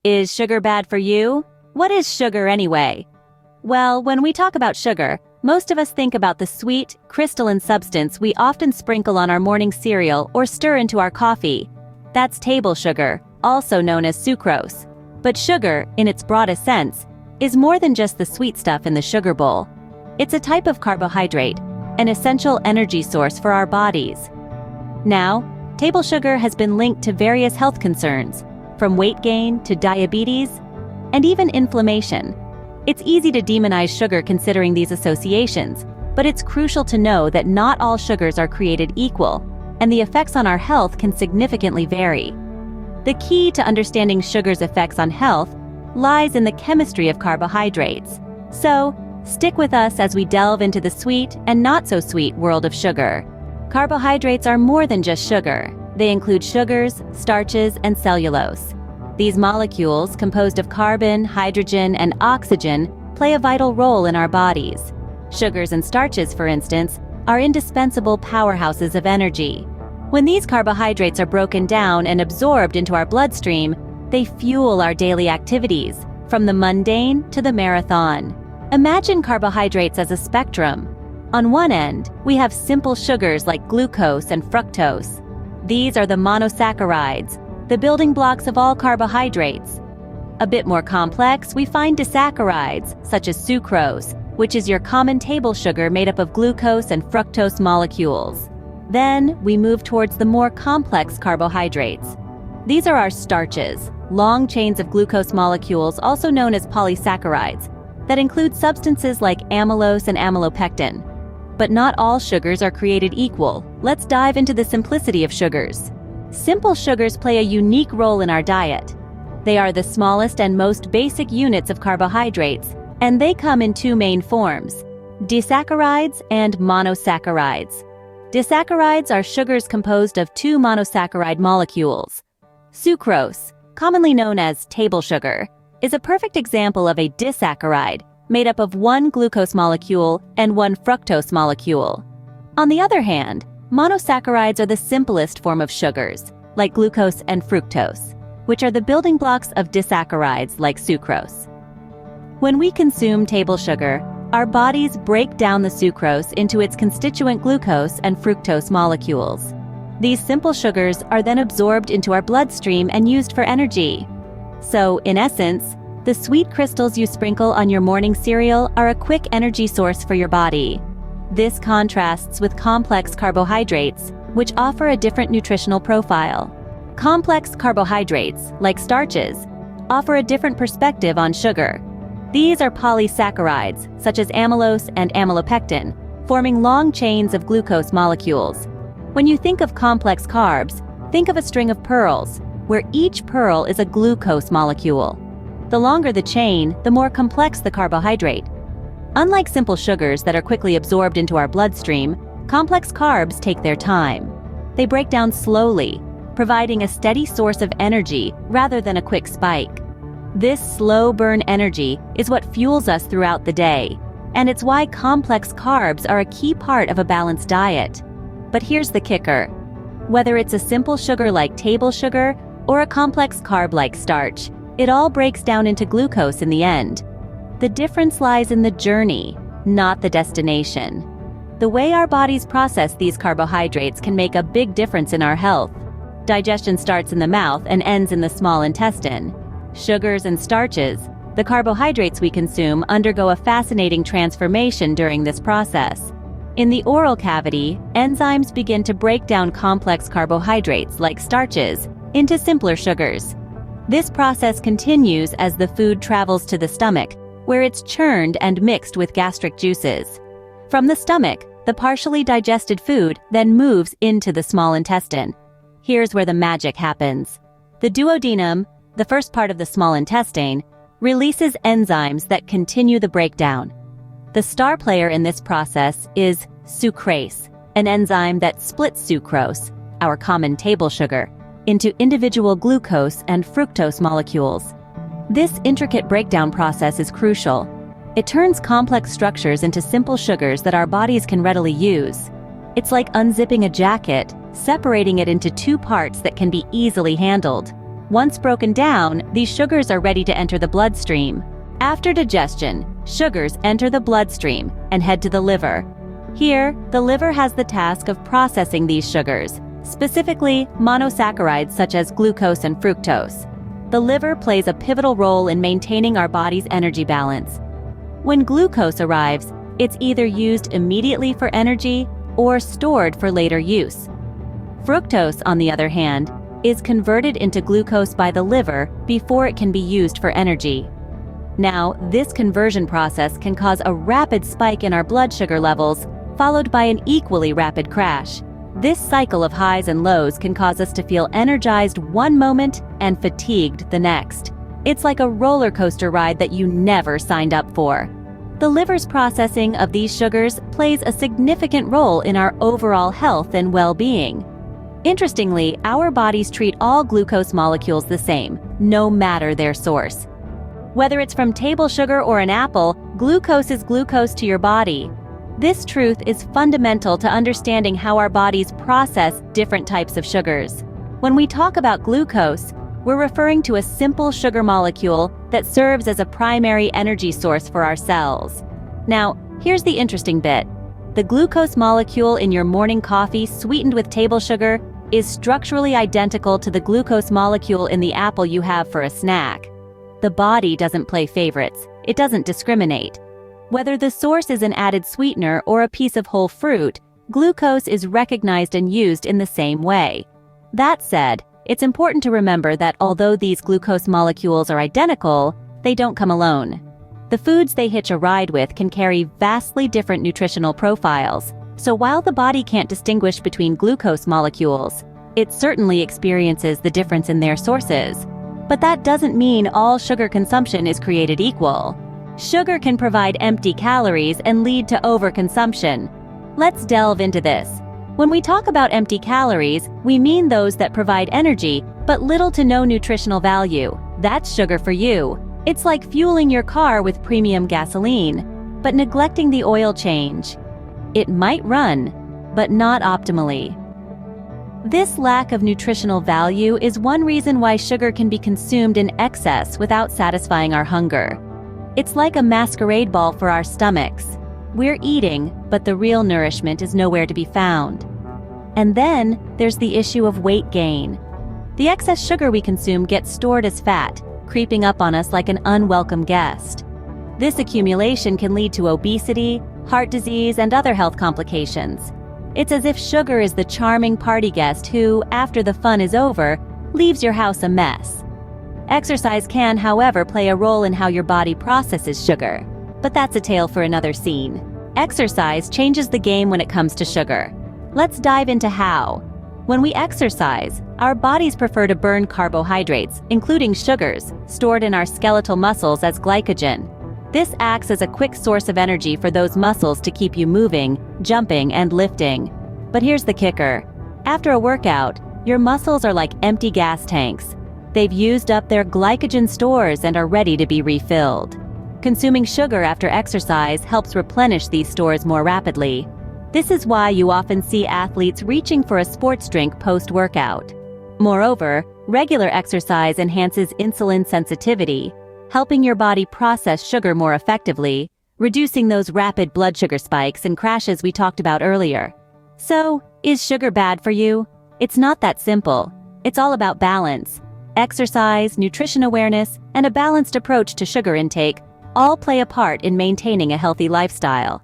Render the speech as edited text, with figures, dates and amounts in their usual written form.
Is sugar bad for you? What is sugar anyway? Well, when we talk about sugar, most of us think about the sweet, crystalline substance we often sprinkle on our morning cereal or stir into our coffee. That's table sugar, also known as sucrose. But sugar, in its broadest sense, is more than just the sweet stuff in the sugar bowl. It's a type of carbohydrate, an essential energy source for our bodies. Now, table sugar has been linked to various health concerns, from weight gain to diabetes, and even inflammation. It's easy to demonize sugar considering these associations, but it's crucial to know that not all sugars are created equal, and the effects on our health can significantly vary. The key to understanding sugar's effects on health lies in the chemistry of carbohydrates. So, stick with us as we delve into the sweet and not-so-sweet world of sugar. Carbohydrates are more than just sugar. They include sugars, starches, and cellulose. These molecules, composed of carbon, hydrogen, and oxygen, play a vital role in our bodies. Sugars and starches, for instance, are indispensable powerhouses of energy. When these carbohydrates are broken down and absorbed into our bloodstream, they fuel our daily activities, from the mundane to the marathon. Imagine carbohydrates as a spectrum. On one end, we have simple sugars like glucose and fructose. These are the monosaccharides, the building blocks of all carbohydrates. A bit more complex, we find disaccharides, such as sucrose, which is your common table sugar made up of glucose and fructose molecules. Then, we move towards the more complex carbohydrates. These are our starches, long chains of glucose molecules also known as polysaccharides, that include substances like amylose and amylopectin. But not all sugars are created equal. Let's dive into the simplicity of sugars. Simple sugars play a unique role in our diet. They are the smallest and most basic units of carbohydrates, and they come in two main forms: disaccharides and monosaccharides. Disaccharides are sugars composed of two monosaccharide molecules. Sucrose, commonly known as table sugar, is a perfect example of a disaccharide, made up of one glucose molecule and one fructose molecule. On the other hand, monosaccharides are the simplest form of sugars, like glucose and fructose, which are the building blocks of disaccharides like sucrose. When we consume table sugar, our bodies break down the sucrose into its constituent glucose and fructose molecules. These simple sugars are then absorbed into our bloodstream and used for energy. So, in essence, the sweet crystals you sprinkle on your morning cereal are a quick energy source for your body. This contrasts with complex carbohydrates, which offer a different nutritional profile. Complex carbohydrates, like starches, offer a different perspective on sugar. These are polysaccharides, such as amylose and amylopectin, forming long chains of glucose molecules. When you think of complex carbs, think of a string of pearls, where each pearl is a glucose molecule. The longer the chain, the more complex the carbohydrate. Unlike simple sugars that are quickly absorbed into our bloodstream, complex carbs take their time. They break down slowly, providing a steady source of energy rather than a quick spike. This slow burn energy is what fuels us throughout the day, and it's why complex carbs are a key part of a balanced diet. But here's the kicker. Whether it's a simple sugar like table sugar or a complex carb like starch, it all breaks down into glucose in the end. The difference lies in the journey, not the destination. The way our bodies process these carbohydrates can make a big difference in our health. Digestion starts in the mouth and ends in the small intestine. Sugars and starches, the carbohydrates we consume, undergo a fascinating transformation during this process. In the oral cavity, enzymes begin to break down complex carbohydrates like starches into simpler sugars. This process continues as the food travels to the stomach, where it's churned and mixed with gastric juices. From the stomach, the partially digested food then moves into the small intestine. Here's where the magic happens. The duodenum, the first part of the small intestine, releases enzymes that continue the breakdown. The star player in this process is sucrase, an enzyme that splits sucrose, our common table sugar, into individual glucose and fructose molecules. This intricate breakdown process is crucial. It turns complex structures into simple sugars that our bodies can readily use. It's like unzipping a jacket, separating it into two parts that can be easily handled. Once broken down, these sugars are ready to enter the bloodstream. After digestion, sugars enter the bloodstream and head to the liver. Here, the liver has the task of processing these sugars, specifically monosaccharides such as glucose and fructose. The liver plays a pivotal role in maintaining our body's energy balance. When glucose arrives, it's either used immediately for energy or stored for later use. Fructose, on the other hand, is converted into glucose by the liver before it can be used for energy. Now, this conversion process can cause a rapid spike in our blood sugar levels, followed by an equally rapid crash. This cycle of highs and lows can cause us to feel energized one moment and fatigued the next. It's like a roller coaster ride that you never signed up for. The liver's processing of these sugars plays a significant role in our overall health and well-being. Interestingly, our bodies treat all glucose molecules the same, no matter their source. Whether it's from table sugar or an apple, glucose is glucose to your body. This truth is fundamental to understanding how our bodies process different types of sugars. When we talk about glucose, we're referring to a simple sugar molecule that serves as a primary energy source for our cells. Now, here's the interesting bit. The glucose molecule in your morning coffee sweetened with table sugar is structurally identical to the glucose molecule in the apple you have for a snack. The body doesn't play favorites. It doesn't discriminate. Whether the source is an added sweetener or a piece of whole fruit, glucose is recognized and used in the same way. That said, it's important to remember that although these glucose molecules are identical, they don't come alone. The foods they hitch a ride with can carry vastly different nutritional profiles. So while the body can't distinguish between glucose molecules, it certainly experiences the difference in their sources. But that doesn't mean all sugar consumption is created equal. Sugar can provide empty calories and lead to overconsumption. Let's delve into this. When we talk about empty calories, we mean those that provide energy, but little to no nutritional value. That's sugar for you. It's like fueling your car with premium gasoline, but neglecting the oil change. It might run, but not optimally. This lack of nutritional value is one reason why sugar can be consumed in excess without satisfying our hunger. It's like a masquerade ball for our stomachs. We're eating, but the real nourishment is nowhere to be found. And then there's the issue of weight gain. The excess sugar we consume gets stored as fat, creeping up on us like an unwelcome guest. This accumulation can lead to obesity, heart disease, and other health complications. It's as if sugar is the charming party guest who, after the fun is over, leaves your house a mess. Exercise can, however, play a role in how your body processes sugar. But that's a tale for another scene. Exercise changes the game when it comes to sugar. Let's dive into how. When we exercise, our bodies prefer to burn carbohydrates, including sugars, stored in our skeletal muscles as glycogen. This acts as a quick source of energy for those muscles to keep you moving, jumping, and lifting. But here's the kicker. After a workout, your muscles are like empty gas tanks. They've used up their glycogen stores and are ready to be refilled. Consuming sugar after exercise helps replenish these stores more rapidly. This is why you often see athletes reaching for a sports drink post-workout. Moreover, regular exercise enhances insulin sensitivity, helping your body process sugar more effectively, reducing those rapid blood sugar spikes and crashes we talked about earlier. So, is sugar bad for you? It's not that simple. It's all about balance. Exercise, nutrition awareness, and a balanced approach to sugar intake all play a part in maintaining a healthy lifestyle.